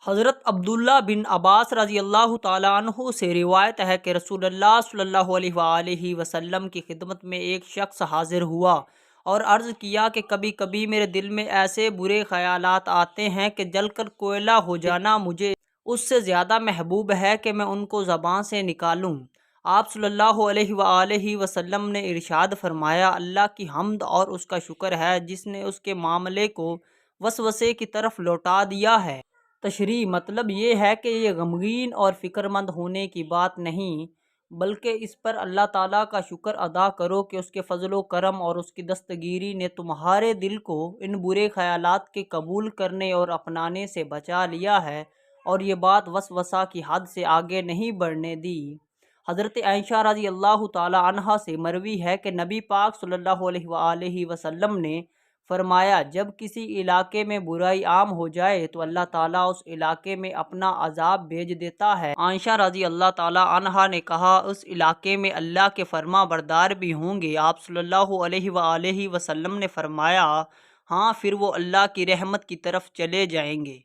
حضرت عبداللہ بن عباس رضی اللہ تعالیٰ عنہ سے روایت ہے کہ رسول اللہ صلی اللہ علیہ وآلہ وسلم کی خدمت میں ایک شخص حاضر ہوا اور عرض کیا کہ کبھی کبھی میرے دل میں ایسے برے خیالات آتے ہیں کہ جل کر کوئلہ ہو جانا مجھے اس سے زیادہ محبوب ہے کہ میں ان کو زبان سے نکالوں۔ آپ صلی اللہ علیہ وآلہ وسلم نے ارشاد فرمایا، اللہ کی حمد اور اس کا شکر ہے جس نے اس کے معاملے کو وسوسے کی طرف لوٹا دیا ہے۔ تشریح مطلب یہ ہے کہ یہ غمگین اور فکر مند ہونے کی بات نہیں، بلکہ اس پر اللہ تعالیٰ کا شکر ادا کرو کہ اس کے فضل و کرم اور اس کی دستگیری نے تمہارے دل کو ان برے خیالات کے قبول کرنے اور اپنانے سے بچا لیا ہے اور یہ بات وسوسہ کی حد سے آگے نہیں بڑھنے دی۔ حضرت عائشہ رضی اللہ تعالی عنہا سے مروی ہے کہ نبی پاک صلی اللہ علیہ وآلہ وسلم نے فرمایا، جب کسی علاقے میں برائی عام ہو جائے تو اللہ تعالیٰ اس علاقے میں اپنا عذاب بھیج دیتا ہے۔ عائشہ رضی اللہ تعالیٰ عنہا نے کہا، اس علاقے میں اللہ کے فرما بردار بھی ہوں گے؟ آپ صلی اللہ علیہ وآلہ وسلم نے فرمایا، ہاں، پھر وہ اللہ کی رحمت کی طرف چلے جائیں گے۔